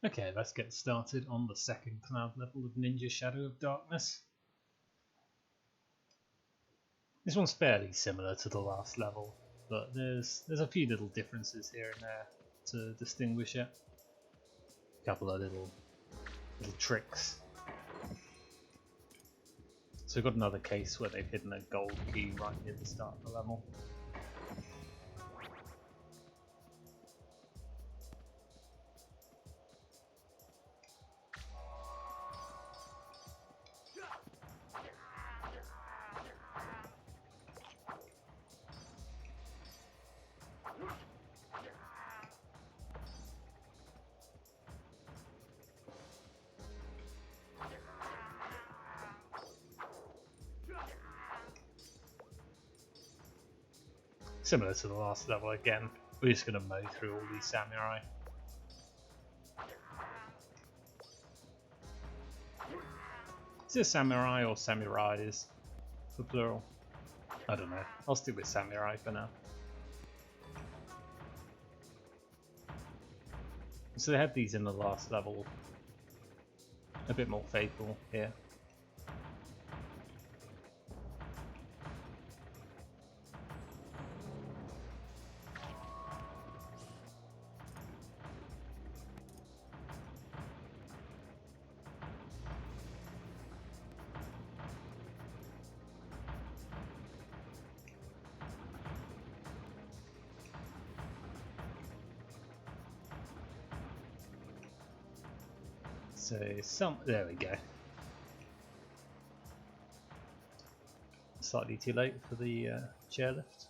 Okay, let's get started on the second cloud level of Ninja Shadow of Darkness. This one's fairly similar to the last level, but there's a few little differences here and there to distinguish it. A couple of little tricks. So we've got another case where they've hidden a gold key right near the start of the level. Similar to the last level again, we're just going to mow through all these samurai. Is it samurai or samurais for plural? I don't know. I'll stick with samurai for now. So they had these in the last level. A bit more faithful here. So there we go. Slightly too late for the chairlift.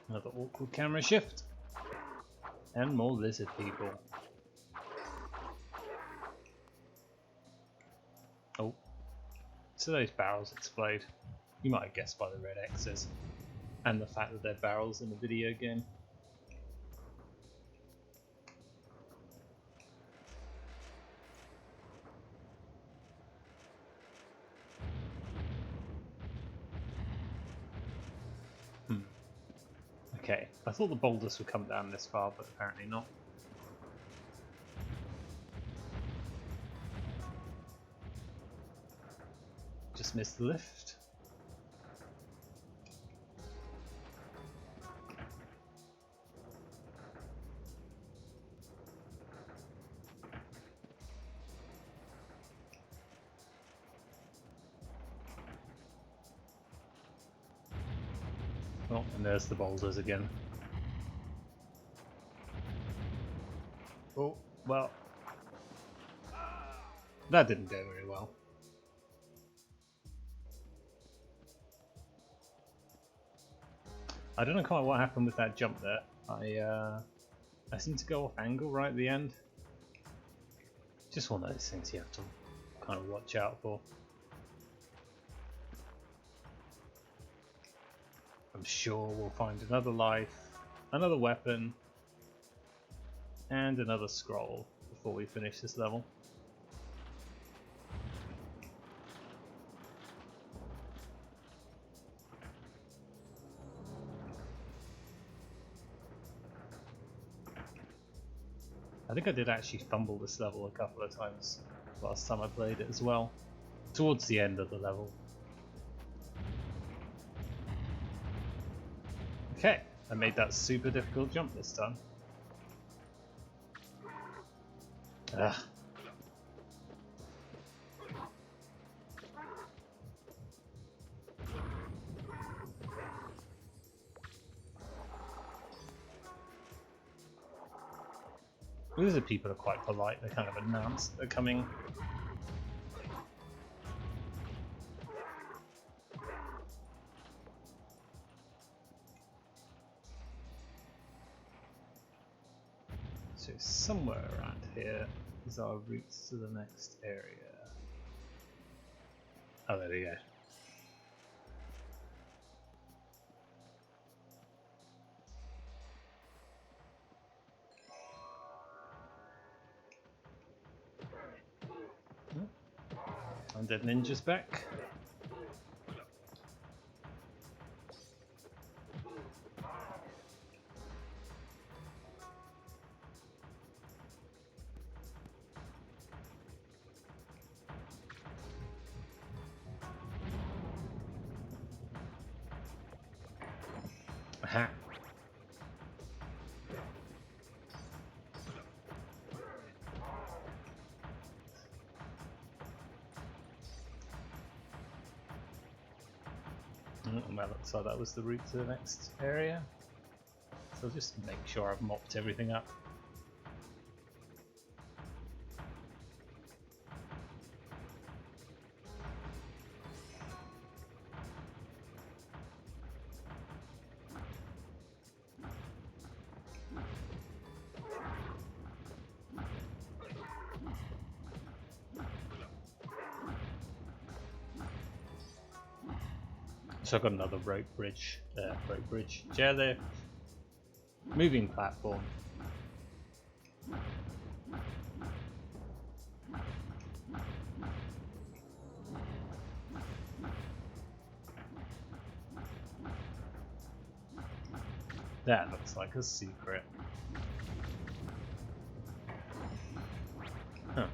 Another awkward camera shift. And more lizard people. Oh. So those barrels explode. You might have guessed by the red X's. And the fact that they're barrels in a video game. Okay, I thought the boulders would come down this far, but apparently not. Just missed the lift. Oh, and there's the boulders again. Oh, well. That didn't go very well. I don't know quite what happened with that jump there. I seem to go off angle right at the end. Just one of those things you have to kind of watch out for. I'm sure we'll find another life, another weapon, and another scroll before we finish this level. I think I did actually fumble this level a couple of times last time I played it as well, towards the end of the level. Okay, I made that super difficult jump this time. Ugh. Lizard people are quite polite, they kind of announce they're coming. So somewhere around here is our routes to the next area. Oh, there we go. Undead Ninja's back. Aha. Well, looks like that was the route to the next area. So I'll just make sure I've mopped everything up. So I've got another rope bridge, chairlift, moving platform. That looks like a secret. Huh.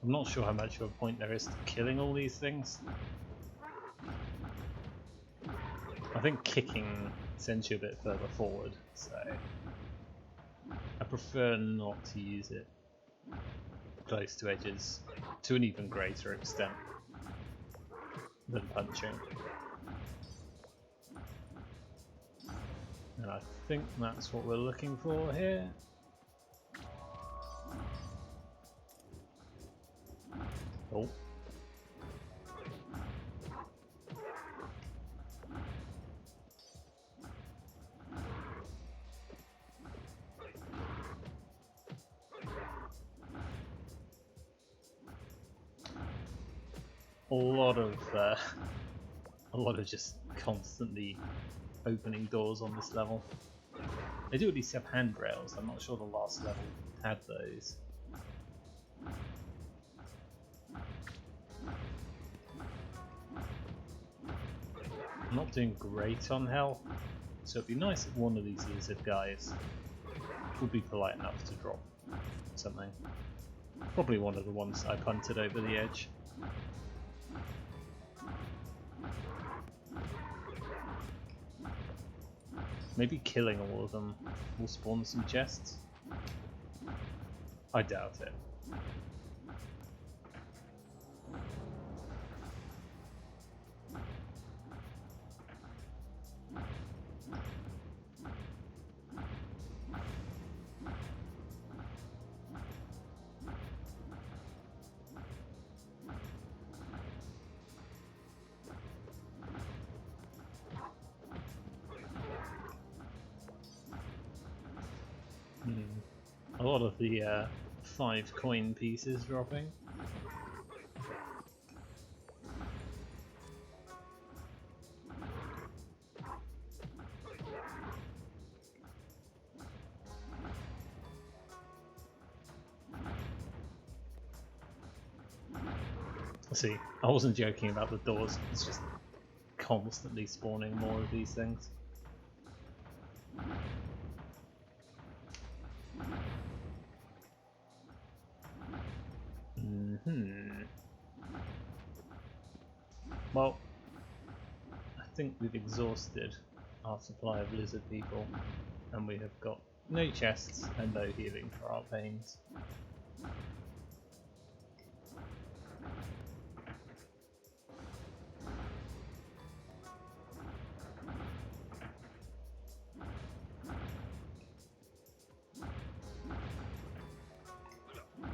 I'm not sure how much of a point there is to killing all these things. I think kicking sends you a bit further forward, so I prefer not to use it close to edges to an even greater extent than punching. And I think that's what we're looking for here. Oh. A lot of just constantly opening doors on this level. They do at least have handrails. I'm not sure the last level had those. I'm not doing great on health, so it'd be nice if one of these lizard guys would be polite enough to drop something. Probably one of the ones I punted over the edge. Maybe killing all of them will spawn some chests? I doubt it. A lot of the 5 coin pieces dropping. See, I wasn't joking about the doors, it's just constantly spawning more of these things. Well, I think we've exhausted our supply of lizard people, and we have got no chests and no healing for our pains.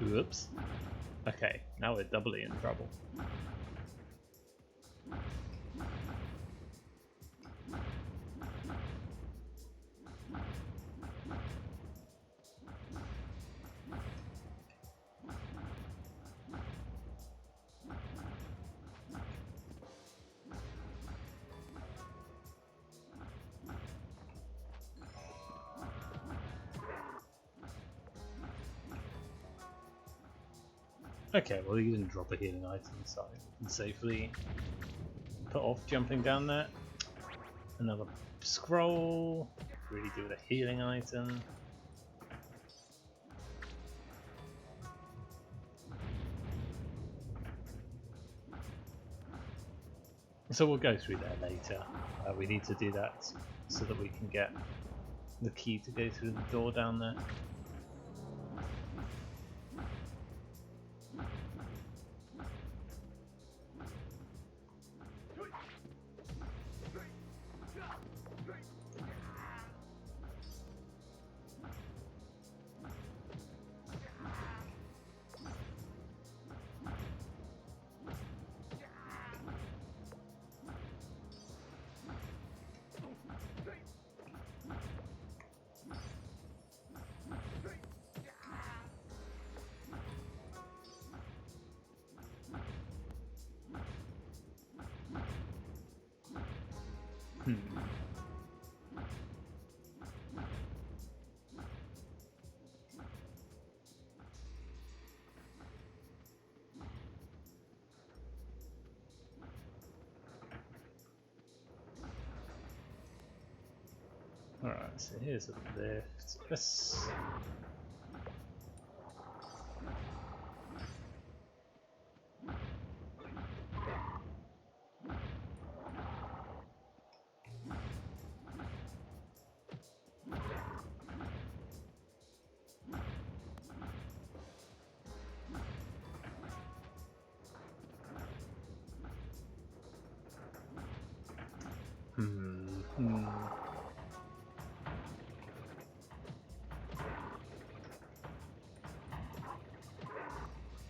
Whoops. Okay, now we're doubly in trouble. Okay, well you didn't drop a healing item, so I can safely put off jumping down there. Another scroll, really do with a healing item. So we'll go through that later. We need to do that so that we can get the key to go through the door down there. Alright, so here's a lift. Let's...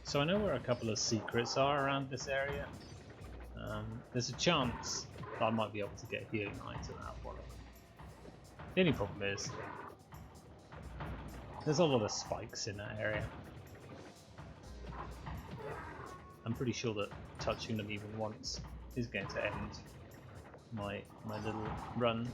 So I know where a couple of secrets are around this area. There's a chance that I might be able to get a healing item out of one of them. The only problem is there's a lot of spikes in that area. I'm pretty sure that touching them even once is going to end my little run.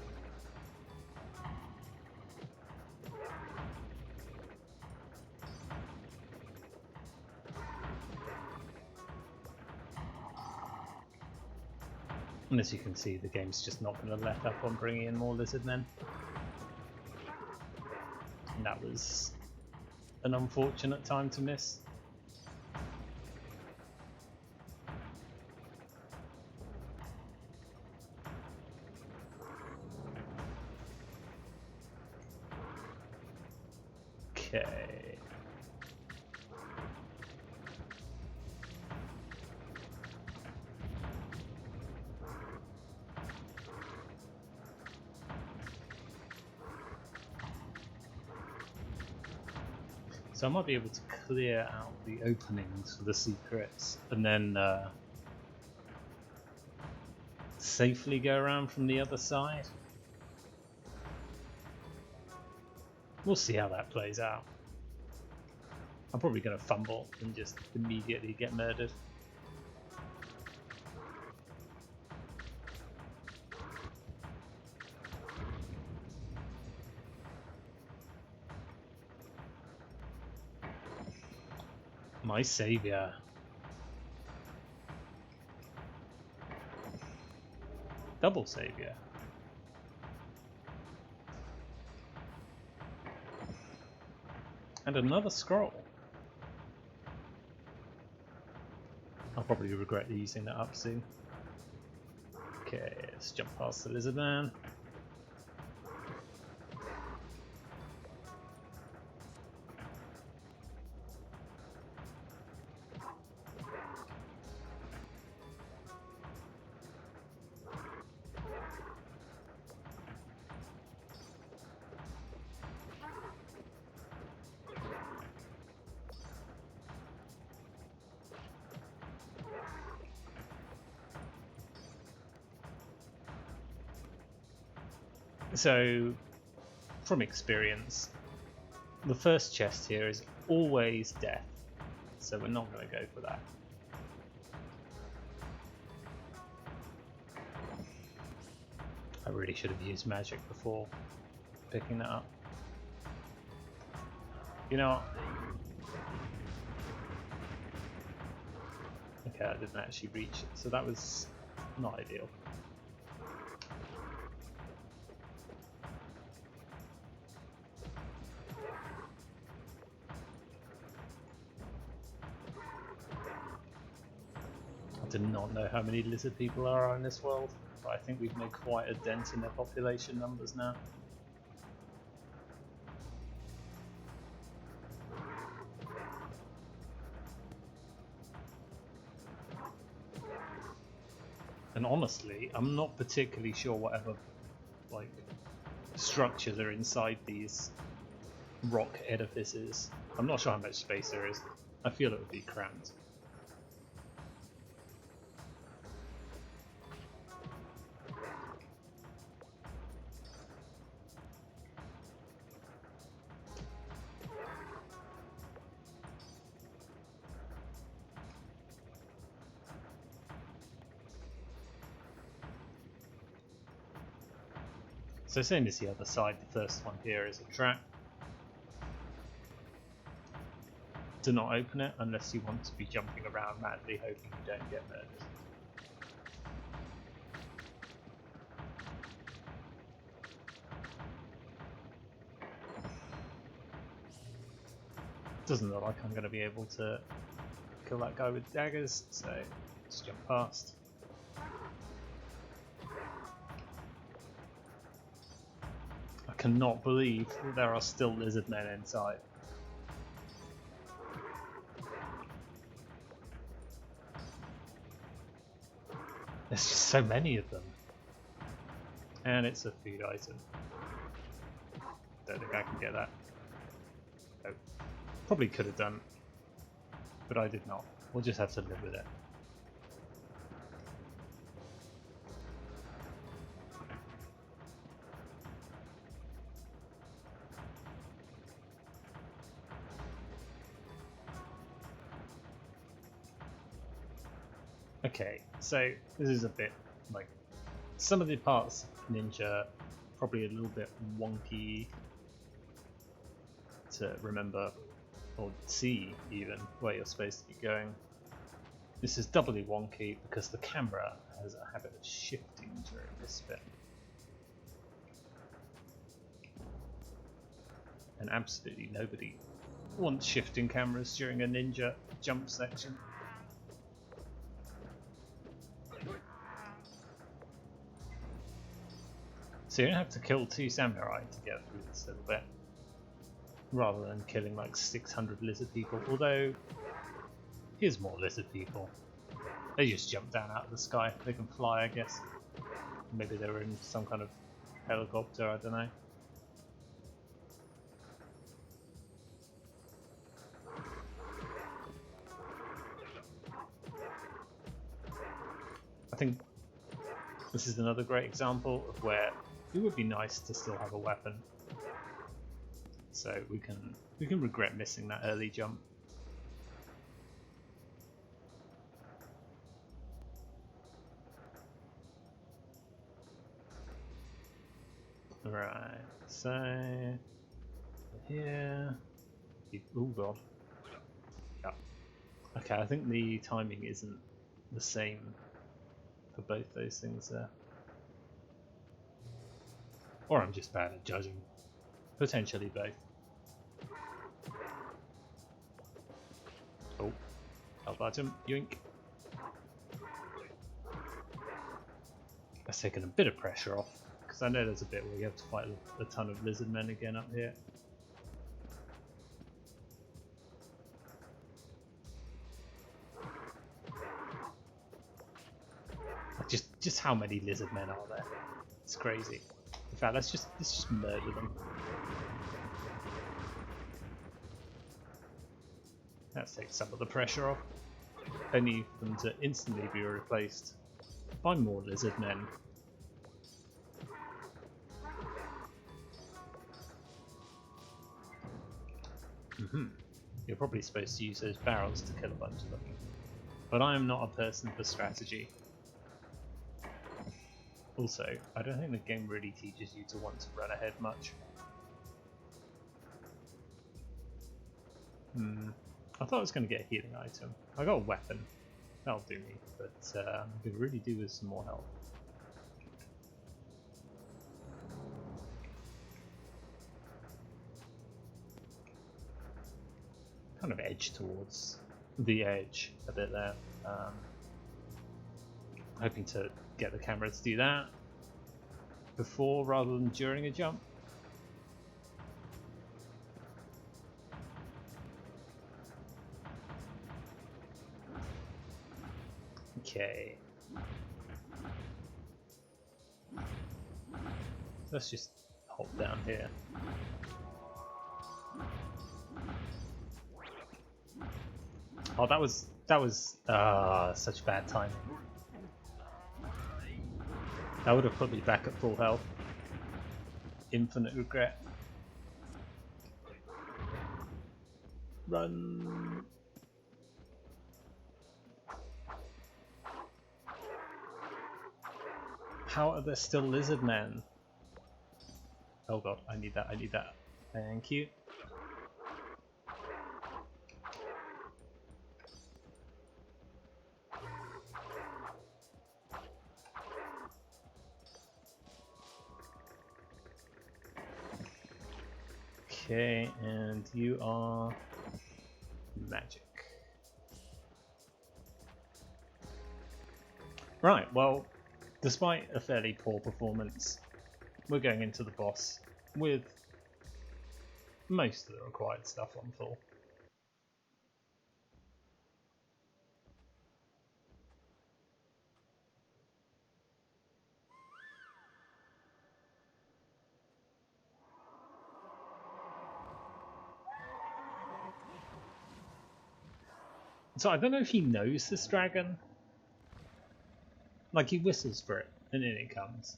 And as you can see, the game's just not going to let up on bringing in more lizard men. And that was an unfortunate time to miss. Okay. So I might be able to clear out the openings for the secrets and then safely go around from the other side. We'll see how that plays out. I'm probably going to fumble and just immediately get murdered. My saviour. Double saviour. And another scroll. I'll probably regret using that up soon. Okay, let's jump past the lizard man. So, from experience, the first chest here is always death, so we're not going to go for that. I really should have used magic before picking that up. You know what? Okay, I didn't actually reach it, so that was not ideal. I do not know how many lizard people there are in this world, but I think we've made quite a dent in their population numbers now. And honestly, I'm not particularly sure whatever like structures are inside these rock edifices. I'm not sure how much space there is. I feel it would be cramped. So same as the other side, the first one here is a trap. Do not open it unless you want to be jumping around madly hoping you don't get murdered. Doesn't look like I'm going to be able to kill that guy with daggers, so let's jump past. I cannot believe that there are still lizard men inside. There's just so many of them. And it's a food item. Don't think I can get that. Oh. Probably could have done, but I did not. We'll just have to live with it. Okay, so this is a bit like some of the parts of Ninja probably a little bit wonky to remember or see even where you're supposed to be going. This is doubly wonky because the camera has a habit of shifting during this bit. And absolutely nobody wants shifting cameras during a ninja jump section. So you don't have to kill 2 samurai to get through this little bit, rather than killing like 600 lizard people, although here's more lizard people. They just jump down out of the sky. They can fly, I guess. Maybe they were in some kind of helicopter, I don't know. I think this is another great example of where it would be nice to still have a weapon. So we can regret missing that early jump. Right, so here. Oh god. Yeah. Okay, I think the timing isn't the same for both those things there. Or I'm just bad at judging. Potentially both. Oh, health item, yoink. That's taken a bit of pressure off, because I know there's a bit where you have to fight a ton of lizard men again up here. Just how many lizard men are there? It's crazy. In fact, let's just murder them. That takes some of the pressure off. Only for them to instantly be replaced by more lizard men. You're probably supposed to use those barrels to kill a bunch of them. But I am not a person for strategy. Also, I don't think the game really teaches you to want to run ahead much. I thought I was going to get a healing item. I got a weapon. That'll do me, but I could really do with some more health. Kind of edge towards the edge a bit there. Hoping to get the camera to do that before rather than during a jump. Okay. Let's just hop down here. Oh, that was such bad timing. That would have put me back at full health. Infinite regret. Run. How are there still lizard men? Oh god, I need that, I need that. Thank you. Okay, and you are magic. Right, well, despite a fairly poor performance, we're going into the boss with most of the required stuff on full. So I don't know if he knows this dragon. Like, he whistles for it, and in it comes.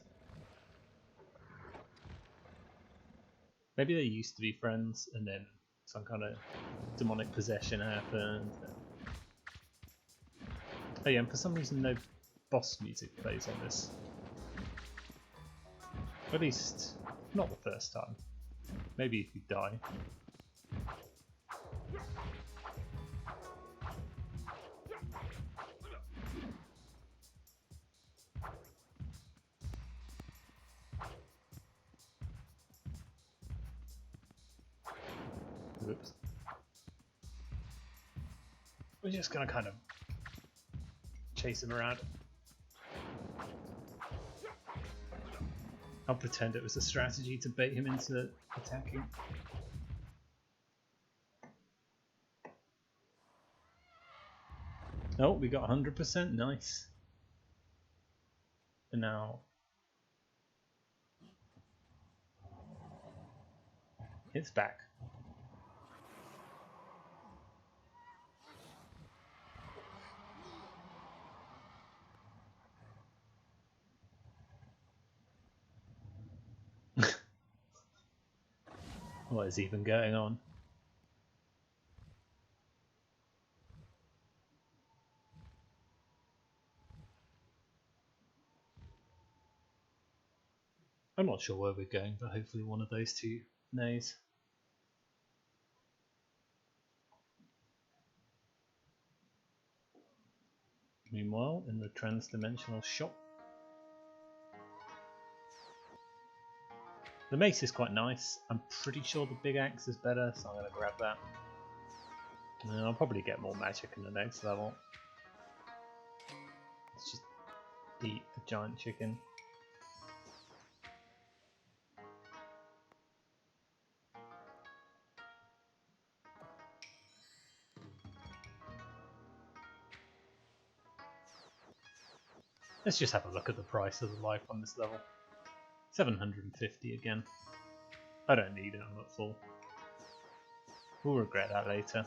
Maybe they used to be friends, and then some kind of demonic possession happened. Oh yeah, and for some reason no boss music plays on this. At least, not the first time. Maybe if you die. Whoops. We're just gonna kind of chase him around. I'll pretend it was a strategy to bait him into attacking. Oh, we got 100%, nice. And now it's back. What is even going on? I'm not sure where we're going, but hopefully one of those two knows. Meanwhile, in the trans-dimensional shop, the mace is quite nice. I'm pretty sure the big axe is better, so I'm going to grab that. And I'll probably get more magic in the next level. Let's just eat the giant chicken. Let's just have a look at the price of the life on this level. 750 again. I don't need it, I'm at full. We'll regret that later.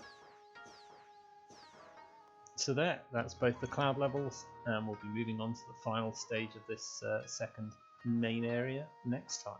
So that's both the cloud levels, and we'll be moving on to the final stage of this second main area next time.